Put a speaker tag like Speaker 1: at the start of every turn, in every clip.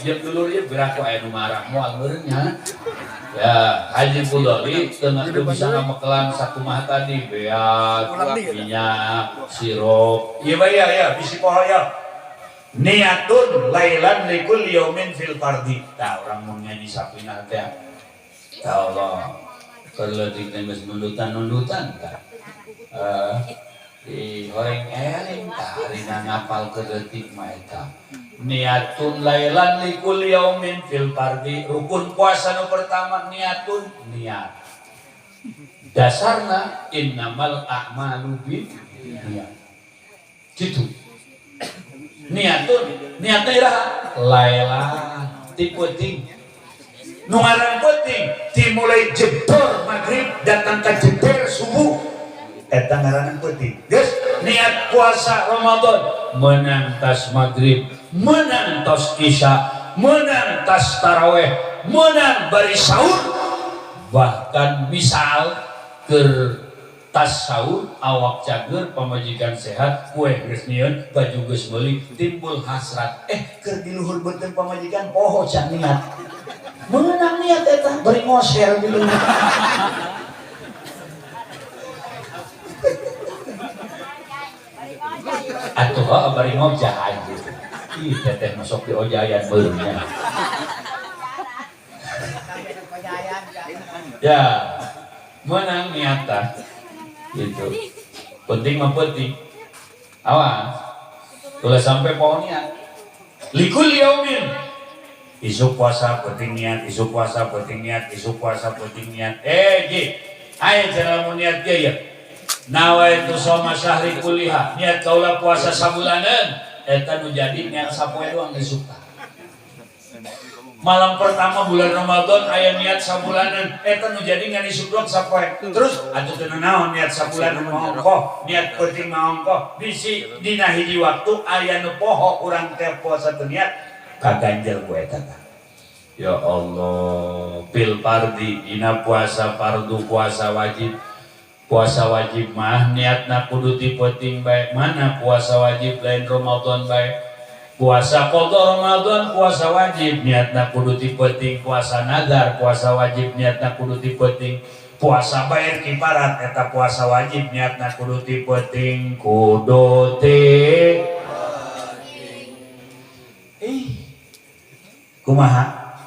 Speaker 1: Jeung dulur ieu beraku aya nu marah moal meureunnya. Ya, Haji Budoli tengah bisa ngamekelan sakumaha tadi beak, minyak, sirup.
Speaker 2: Iya Pak ya, bisi poho ya. Niatun lailan likul yaumin fil fardi.
Speaker 1: Tah urang mun nyanyi sapina teh. Ya Allah. Perletik teh geus nundutan tah. Di horeng eling tah harina ngapal kedetik mah eta. Niatun lailan likul yaumin fil fardi. Rukun puasa nu pertama niatun niat. Dasarna innamal a'malu binniyat. Gitu. Niatun niatna iraha lailan ti penting.
Speaker 2: Nu ngaran penting dimulai jebor maghrib datang ka jeder subuh. Eta ngaran penting.
Speaker 1: Geus niat puasa Ramadan menang tas maghrib, menang tas isya, menang tas taraweh, menang bari sahur, bahkan misal keur tas sahur awak cager pamajikan sehat kue geus nyieun baju geus meuli timbul hasrat keur di luhur beuteun pamajikan poho can niat menang niat eta bari ngosel di luhur. Atuh bari ngojay gitu. Ih teteh masuk di ojayan beurnya. Ya, menang niatan. Gitu. Penting mah penting. Awas. Kalau sampai pohon niat. Likul yaumin.
Speaker 2: Isu puasa penting niat, isu puasa penting niat, isu puasa penting niat.
Speaker 1: Ji, ayo cara mau niat ge ya. Nawaitu shoma syahri kuliah, niat kaulah puasa sabulanan. Eta nu jadi niat sapoe doang geus suka. Malam pertama bulan Ramadan aya niat sabulanan, eta nu jadi ngan isuk sapoe. Terus atuh teu naon niat sabulanan mongko, niat penting mongko. Bisi dina hiji waktu aya nu poho urang teh puasa teu niat kaganjel ku eta. Ya Allah, fil fardi dina puasa fardu puasa wajib. Puasa wajib mah niatna kudu ti penting bae. Mana puasa wajib lain Ramadan bae. Puasa qada Ramadan puasa wajib niatna kudu ti penting. Puasa nazar puasa wajib niatna kudu ti penting. Puasa bayar kifarat eta puasa wajib niatna kudu ti penting. Kudu ti
Speaker 2: kumaha?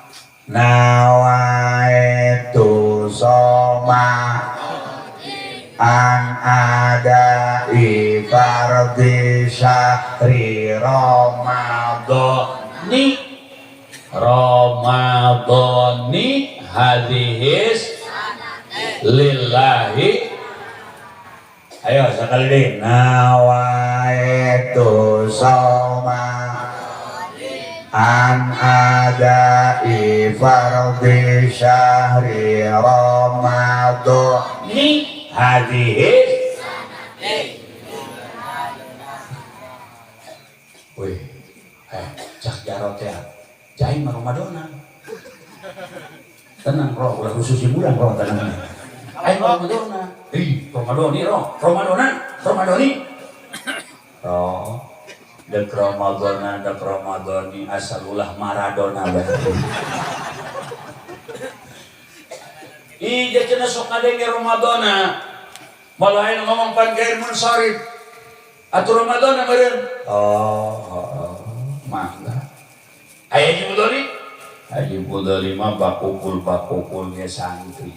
Speaker 2: Nawaitu shoma an ada fardhi syahri
Speaker 1: Ramadhani hadhis lillahi.
Speaker 2: Ayo sekali deh. Nawaitu shoma an ada fardhi syahri Ramadhani hadis.
Speaker 1: Wih, cak jarot ya, jaim Ramadana. Tenang roh, udah khusus hiburan roh tenang. Ayo Ramadana, Ramadani roh, Ramadani. Roh, dek Ramadana, dek Ramadani, asalulah Maradona berarti. Ija cenah sok ngadenge Ramadana. Malah aya ngomong pan gair munsharif. Atuh Ramadana meureun. Mangga. Aya Haji Budoli? Haji Budoli mah bakukul ge santri.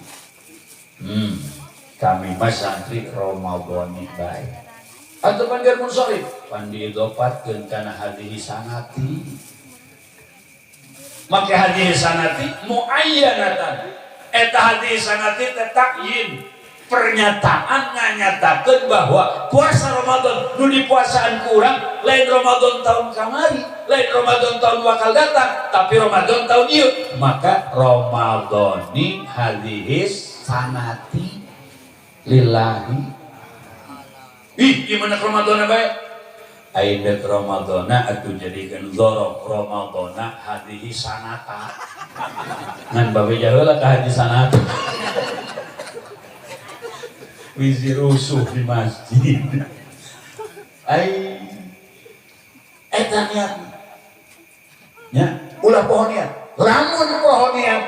Speaker 1: Kami mah santri Ramadani bae. Atuh pan gair munsharif, pan diidopatkeun kana hadhihi sanati. Make hadhihi sanati muayyanatan. Eta hadis sanati teh takyin pernyataan nganyatakeun bahwa puasa Ramadan nu dipuasaan kurang lain Ramadan tahun kamari, lain Ramadan tahun bakal datang, tapi Ramadan tahun ieu. Maka Ramadhani hadis sanati lillahi. Gimana Ramadana bae? Aida Ramadana atuh jadikeun dzorof Ramadana hadhihi sanata. Ngan babe jaheula ka hadis sanata. Wisi rusuh di masjid. Ai eta niat. Ya,
Speaker 2: ulah pohon niat. Lamun pohon niat,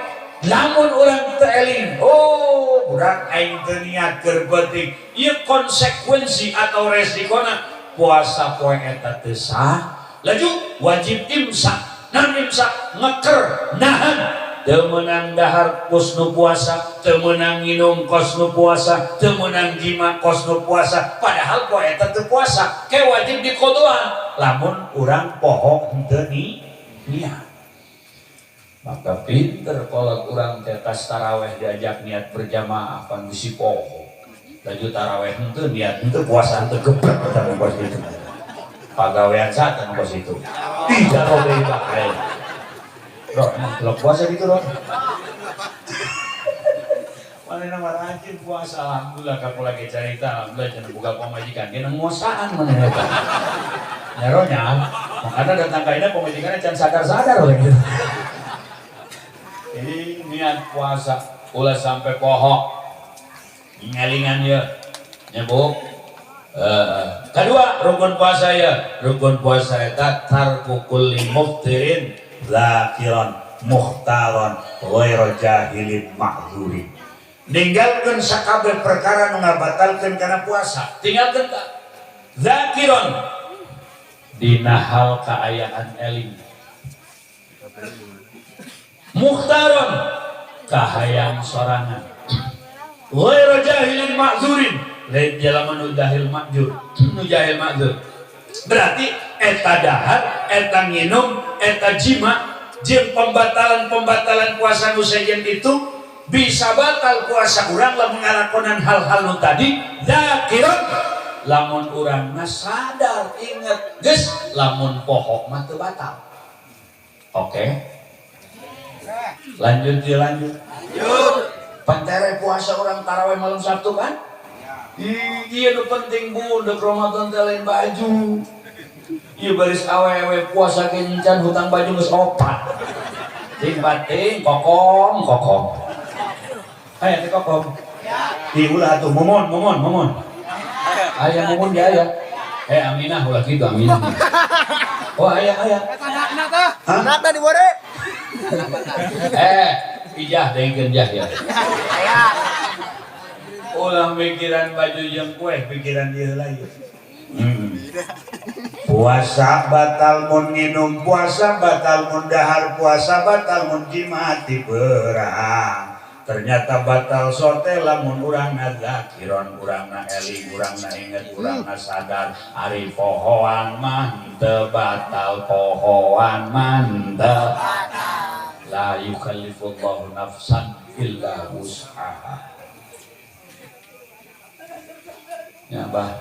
Speaker 2: lamun urang teu eling, oh urang aing teu niat keur penting. Ieu konsekuensi atau resikona puasa poe eta teu sah. Laju wajib imsak. Naon imsak? Ngeker, nahan. Teu meunang dahar kos nu puasa, teu meunang nginum kos nu puasa, teu meunang jima kos nu puasa. Padahal poe eta teu puasa, ke wajib diqodoan. Lamun urang poho henteu niat. Maka pinter kalau urang teh tas taraweh diajak niat berjamaah pan bisi poho. Laju taraweh henteu niat henteu puasa henteu gebrek eta nu kos kitu. Pagawean saat nu kos itu. Tidak kau deui bae. Bro, kalau puasa gitu loh. Mana nama rajin puasa, alhamdulillah kalau lagi cerita, alhamdulillah jangan buka pemajikan. Dia ngosaan mana ya? Nyaronya, makanya datang kainnya pemajikannya jangan sadar-sadar loh gitu. Ini niat puasa, ulah sampai pohok, ngalingan ya, nyebuk. Kedua rukun puasa ya, rukun puasa eta tarku kulli muftirin zakiron muhtaron ghairu jahilin ma'dzurin. Ninggalkeun sakabeh perkara nu ngabatalkeun kana puasa. Tinggalkeun ka zakiron dina hal kaayaan eling. Muhtaron kahayang sorangan. Ghairu jahilin ma'dzurin. Lain jalaman nu jahil ma'dzur. Nu jahil ma'dzur. Berarti eta dahar, eta nginum, eta jima, jeung pembatalan-pembatalan puasa nu sejen itu bisa batal puasa urang lamun ngalakonan hal-hal nu tadi. Zakiron lamun urang sadar inget geus lamun poho mah teu batal. Oke. Lanjut. Pantere puasa orang tarawih malam Sabtu kan? Iya nu penting budak Ramadan teh lain baju. Ieu baris awewe puasa kencan hutang baju geus 4. Ting bating kokom. Aya teh kokom. Di ulah atuh momon. Aya momon dia aya. Aminah ulah kitu Aminah. Oh aya.
Speaker 3: Anak teh. Anak teh dibore.
Speaker 2: Ijah dengkeun jah ya. Ulah pikiran baju jeung kue, pikiran dia lagi. Puasa batal mun nginum, puasa batal mun dahar, puasa batal mun jimat di perang. Ternyata batal sote lamun urang zakiron, urang eling, urang inget, urang sadar. Ari pohoan mah teu batal, pohoan mah teu batal. La yukallifullahu nafsan illa wus'aha. Ya bah,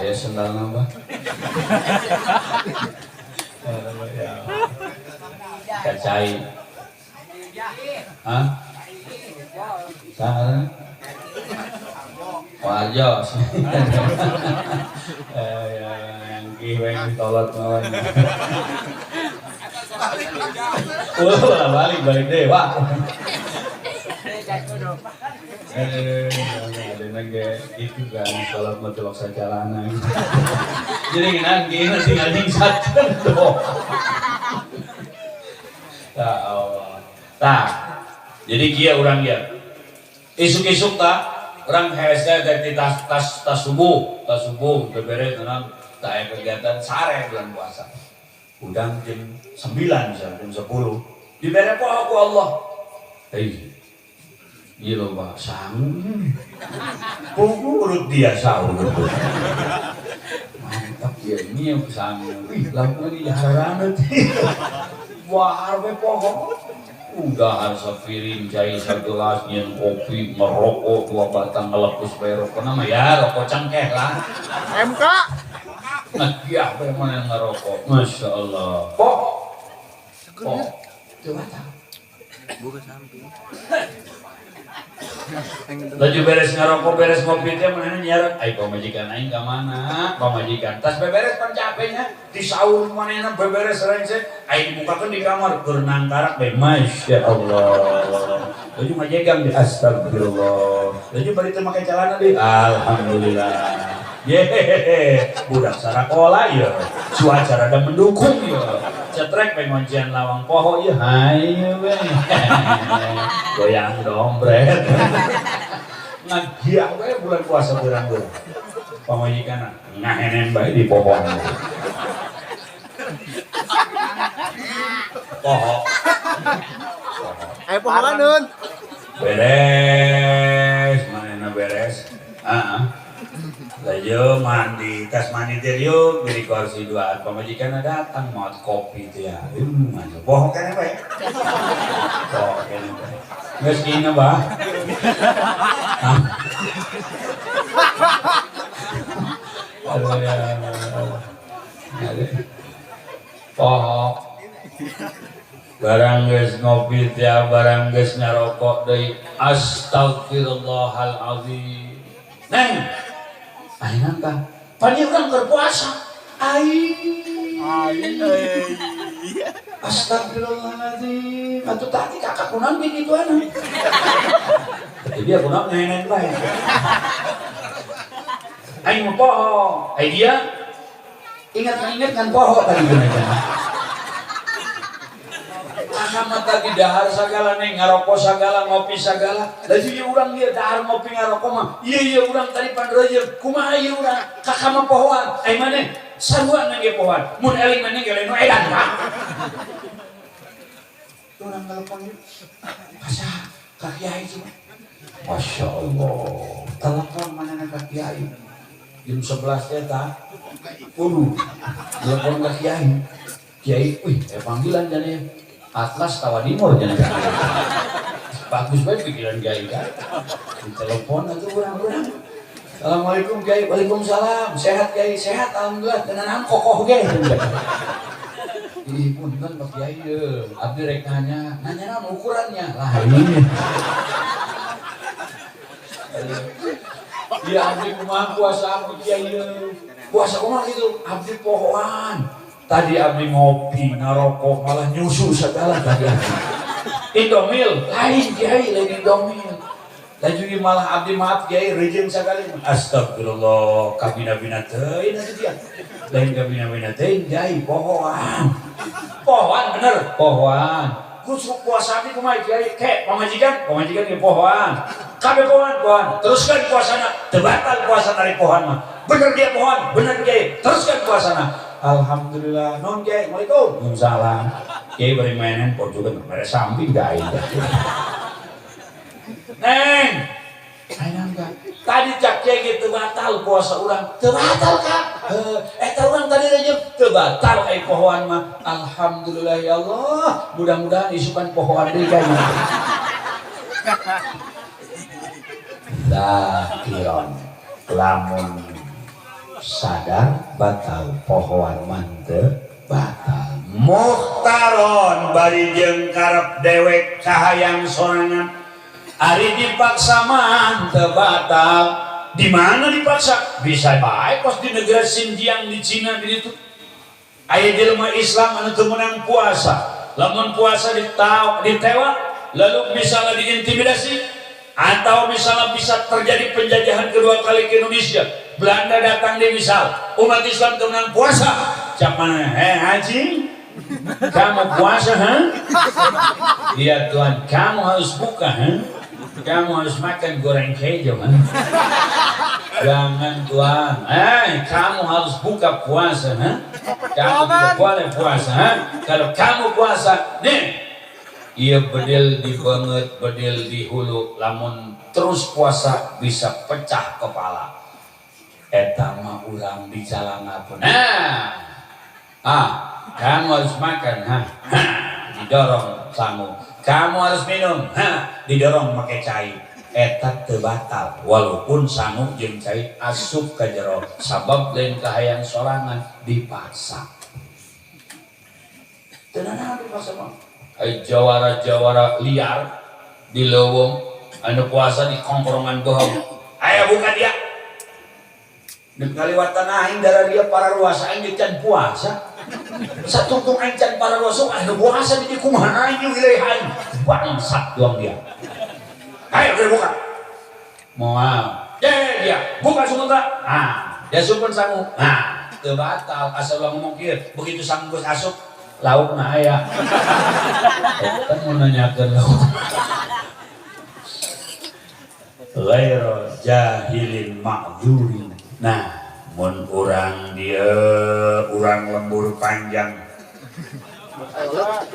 Speaker 2: ya sendal nambah. Kacai. Hah? Sahara? Warjo. Yang kiweng ditolot mawon. Balik dewa. Ada nage itu kan salat mencelok sajalanan. Jadi gini tinggal satu doh. Ya Allah. Tah. Jadi kia orang dia. Isuk-isuk tak orang hese dari tas subuh beberes tenang tak ada kegiatan sare bulan puasa. Udang jam 9 misalnya jam 10. Dibere po aku Allah. Iya loh Pak, sanggup. Urut dia sahur. Mantap ya, ini yang sanggup. Lakukan ini jaharan nanti. Wah, harus pohon. Udah harus piring, cair segelas, nyen kopi, merokok, 2 batang ngelepus bayar rokok. Nama ya, rokok cangkeh lah.
Speaker 3: MK.
Speaker 2: Nah, ya, bagaimana yang ngerokok? Masya Allah. Coba tahu.
Speaker 3: Buka samping.
Speaker 2: Laju beres ngerokok, beres ngopi teh mana nyaret. Ai pamajikan aing ka mana? Pamajikan tas beberes pan capeknya di sahur manehna beberes rence. Aing dibukakeun di kamar keur nangkarak bae. Masya Allah. Laju majegang di astagfirullah. Laju bari teh make calana deui. Alhamdulillah.
Speaker 1: Yehehe, budak sarakola ya, cuaca rada mendukung ya, cetrek pengoncian lawang poho ya, hayu we, goyang dompret, ngagiang we bulan puasa berang-berang, pamajikan ngahenen bae di pohon, poho,
Speaker 3: Ayo pohon nun.
Speaker 1: beres, mana beres, Lajo mandi, tas mandi teh yuk, beli kursi dua, pamajikan datang mau kopi teh ya, masuk bohong kan apa ya? Bohong kan apa? Nggak segini bah? Aduh ya, bohong. Barang geus ngopi teh, barang geus ngarokok deui, astagfirullahalazim. Neng, ayeuna tah pani urang keur puasa. Astagfirullahaladzim. Atuh tadi kakak kunaon bikin itu anak. Tapi dia kunaon nyainen bae. Aing mah poho. Dia ingat kan poho tadi bener. Sama tadi dahar segala nih, ngarokok segala, ngopi segala. Lalu iya urang dia dahar ngopi ngarokok mah. Iya urang tadi pandrojer. Kumaha iya urang kakak mah pohoan. Ai maneh saruan nang pohoan. Mun eling maneh ge lain edan Pak. Urang telepon ieu. Asa ka kiai cuma. Masya Allah. Telepon mana ka kiai. Jam 11 eta. Telepon ka kiai. Kiai, wih, panggilan jane. Atlas Tawadimor jangan bagus banget pikiran Kiai kan ditelepon atau orang-orang Assalamualaikum Kiai, waalaikumsalam sehat Kiai, sehat alhamdulillah tenan kokoh Kiai ih punten Pak Kiai abdi rek nanya naon ukurannya lah ini ya abdi kumaha puasa abdi Kiai puasa kumaha gitu abdi pohoan tadi abdi ngopi, ngarokok, malah nyusu segala tadi Indomil, lain Kiai, lain Indomil lalu malah abdi maaf Kiai, rejim sekali astagfirullah, kabina-bina tein nanti dia lain kabina-bina tein, Kiai, pohoan bener, pohoan kusuk puasa abdi kumai Kiai, kek pamajikan ya pohoan kabe pohoan, teruskan puasana tebatal puasa dari pohoan mah bener dia pohoan, bener Kiai, teruskan puasana alhamdulillah, non Kiai, Waalaikumsalam. Waalaikumsalam. Kiai bari main handphone juga pada samping Kiai. Neng, ayeuna enggak. Tadi cak Kiai gitu batal puasa urang. Teu batal Kak. Eta urang tadi aja teu batal ai pohoan mah. Alhamdulillah ya Allah. Mudah-mudahan isukan pohoan deui Kiai. Dakiron lamun sadar batal pohoan mante batal muhtaron bari jeung karep dewek cahayang sorangan ari dipaksa mante batal di mana dipaksa bisa bae kos di negara Xinjiang di Cina di ditu aya jelema Islam anu teu meunang puasa lamun puasa ditewak lalu misalnya diintimidasi atau misalnya bisa terjadi penjajahan kedua kali ke Indonesia Belanda datang di misal umat Islam tenang puasa cuman haji kamu puasa iya Tuhan kamu harus buka kamu harus makan goreng keju jangan Tuhan kamu harus buka puasa kamu tidak boleh puasa kalau kamu puasa nih iya bedil di banget bedil di hulu lamun terus puasa bisa pecah kepala eta mah urang dicalangakeun kamu harus makan didorong sangu kamu harus minum didorong pakai cai eta teu batal walaupun sangu jeung cai asup ka jero sabab lain kahayang sorangan dipaksa teu naon dipaksa mah jawara-jawara liar di leuweung anu puasa di kongkrongan bohong aya buka dia kaliwatan aing darah dia para ruasa aing can puasa satungtung aing can para ruasa anu puasa di kumaha aing wilayah aing bangsat doang dia ayo kita buka moal dia buka sebentar dia supun sangu. Nah, teu batal asal ulah ngomong kieu. Begitu sangu geus asup, laukna aya. Kan mau nanyakeun lauk. Ghairu jahilin ma'dzurin. Nah, mun urang dia urang lembur panjang.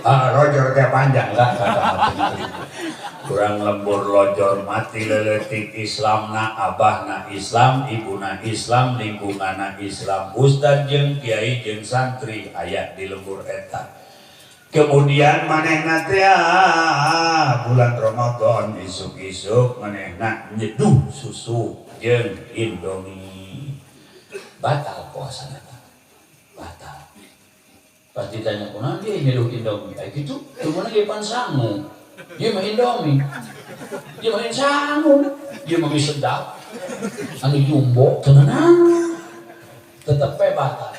Speaker 1: Rojor teh panjang lah kata kurang lembur lojor mati leletik Islamna abahna Islam ibuna Islam lingkunganna Islam ustad jeung kiai jeung santri aya di lembur eta. Kemudian manehna teh bulan Ramadan isuk-isuk manehna nyeduh susu jeung Indomie. Batal puasana teh. Batal. Pas ditanya kunaon dia nyeduh Indomie kayak gitu, kemudian dia pan sangu. Dia mah Indomie. Dia mah sangu. Dia mah sedap. Anu jumbo tenan. Tetep batal.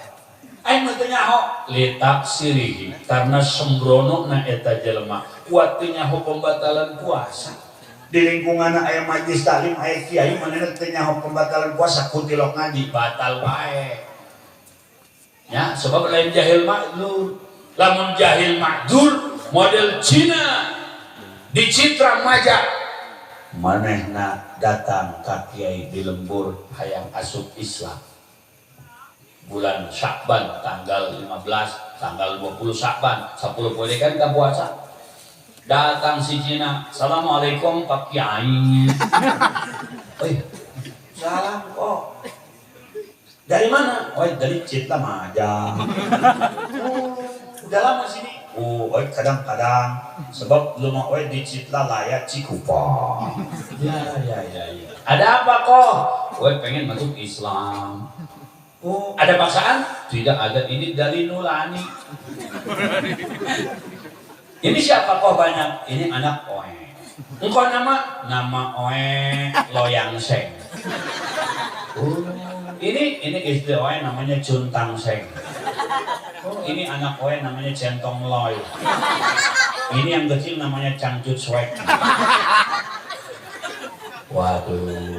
Speaker 1: Aing mah teu nyaho li taksirihi karena sembrono na eta jelema kuat teu nyaho pembatalan puasa. Di lingkungan aya majelis taklim aya kiai manehna teu nyaho pembatalan puasa kutilok ngaji batal wae. Ya, sebab lain jahil makdur. Lamun jahil makdur model Cina di Citra Maja manehna datang ka kiai di lembur hayang asup Islam. Bulan Syakban tanggal 15, tanggal 20 Syakban, 10 poe kan kita puasa. Datang si Cina, "Assalamualaikum Pak Kiai." Salam kok. Dari mana? Oh, dari Citra Maja. Udah lama sini. Kadang-kadang sebab lumah di Citra Laya Cikupa. Ya. Ada apa kok? Pengen masuk Islam. Ada paksaan? Tidak ada, ini dari nurani. Ini siapa kok banyak? Ini anak Oe. Engkau nama Oe Loyang Seng. Ini istri Oe namanya Cuntang Seng. Ini anak Oe namanya Centong Loy. Ini yang kecil namanya Cangcut Swek. Waduh,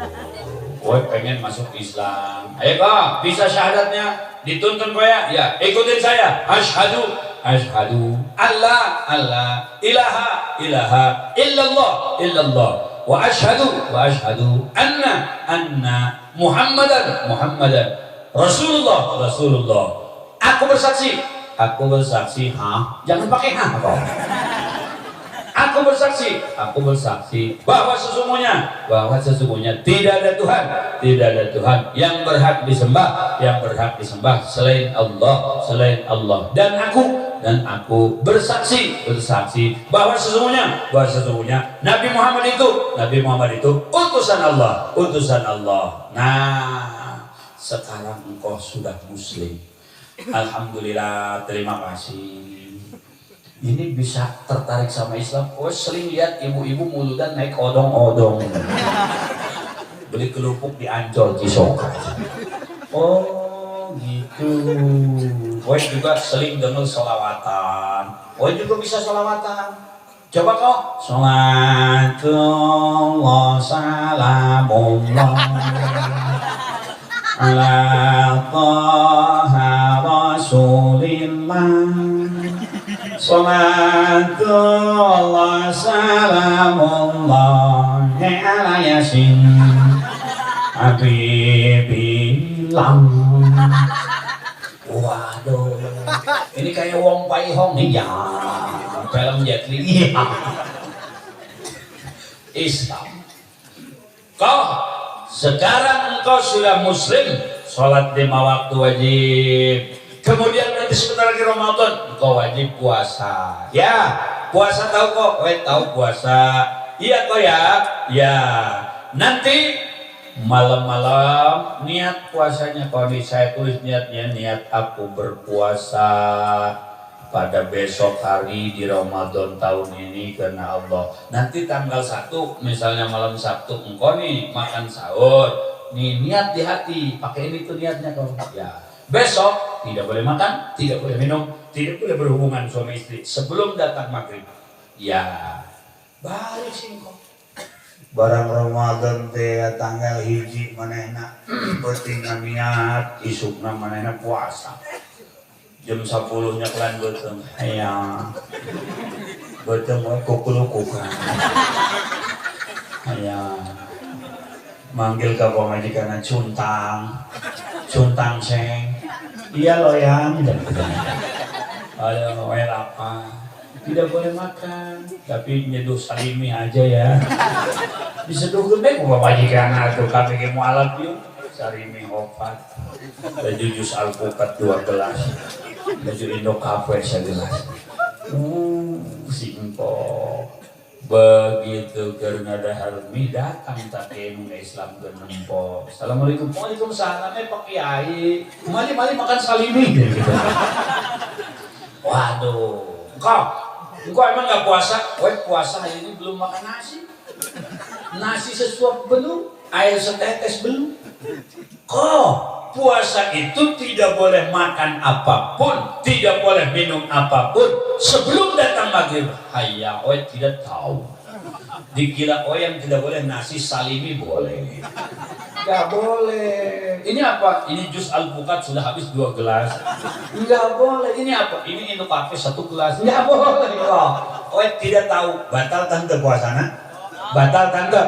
Speaker 1: Oe pengen masuk Islam. Ayo kok, bisa syahadatnya? Dituntun kok ya? Ya, ikutin saya. Asyhadu Allah ilaha illallah wa asyhadu anna Muhammadan Rasulullah. Aku bersaksi. Jangan pakai kok. Aku bersaksi bahwa sesungguhnya tidak ada Tuhan yang berhak disembah selain Allah dan aku bersaksi bahwa sesungguhnya Nabi Muhammad itu utusan Allah. Nah, sekarang engkau sudah muslim. Alhamdulillah, terima kasih. Ini bisa tertarik sama Islam. Sering lihat ibu-ibu muludan naik odong-odong. Beli kerupuk di Ancol Cisoka. Gitu. Juga sering dengar sholawatan. Juga bisa sholawatan. Coba kok. Sholatullah salamullah ala Taha Rasulillah. Salatullah salamullah ala Yasin Habibillah. Waduh, ini kayak Wong Pai Hong nih ya, film Jet Li. Islam. Kau sekarang engkau sudah muslim, sholat 5 waktu wajib. Kemudian nanti sebentar lagi Ramadan, engkau wajib puasa. Ya, puasa tahu kok, tahu puasa. Iya kok ya. Ya, nanti malam-malam niat puasanya. Kalau saya tulis niatnya, niat aku berpuasa pada besok hari di Ramadan tahun ini karena Allah. Nanti tanggal 1, misalnya malam Sabtu, engkau nih makan sahur. Nih niat di hati, pakai ini tuh niatnya kau. Ya. Besok tidak boleh makan, tidak boleh minum, tidak boleh berhubungan suami istri sebelum datang maghrib. Ya, balik sini kok. barang Ramadan teh tanggal hiji manehna penting niat isukna manehna puasa jam 10 nya kelan beuteung aya beuteung we kukulukukan aya manggil ka pamajikanna cuntang seng iya loyang ayo we lapar tidak boleh makan tapi nyeduh salimi aja ya diseduh gede ku majikan atuh kami ge mualaf yuk salimi 4 baju jus alpukat 2 gelas baju Indo Cafe 1 gelas simpok begitu karena ada harmi datang tapi Islam ke nempok assalamualaikum waalaikumsalam Pak Kiai mali makan salimi gitu waduh kok emang nggak puasa? Weh puasa hari ini belum makan nasi sesuap belum, air setetes belum. Kok puasa itu tidak boleh makan apapun, tidak boleh minum apapun sebelum datang maghrib. Hayya, weh tidak tahu. Dikira yang tidak boleh nasi salimi boleh. Gak boleh. Ini apa? Ini jus alpukat sudah habis 2 gelas. Enggak boleh. Ini apa? Ini Indo Cafe 1 gelas. Enggak boleh kok. Tidak tahu. Batal tante puasana? Batal tante?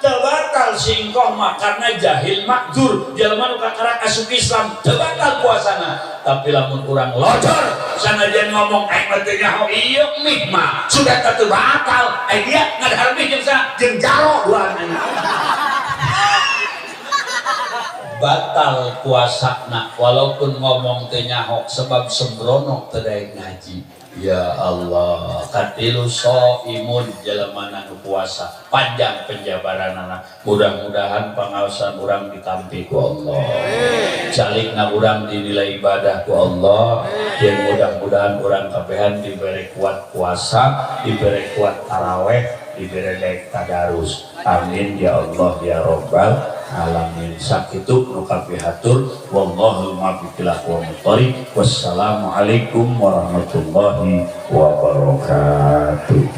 Speaker 1: Batal singkoh makarna jahil makdur. Jelema nu kakara asup Islam. Batal puasana. Tapi lamun urang locor sanajan ngomong aing teh nyaho ieu mih mah sudah teu batal. Dia ngadahar mih jeung jaro duana. Batal puasa nak walaupun ngomong teh nyaho sebab sembrono teu daek ngaji. Ya Allah, katilu imun jelema nu puasa panjang penjabaranana. Mudah-mudahan pangaosan urang ditampi ku Allah. Calikna urang dinilai ibadah ku Allah. Dan mudah-mudahan urang kabehan diberi kuat puasa, diberi kuat taraweh, diberi daek tadarus. Amin ya Allah ya Rabbal alamin. Sakitu nukapi hatur wallahu muwaffiq ila aqwamit thoriq. Wassalamualaikum warahmatullahi wabarakatuh.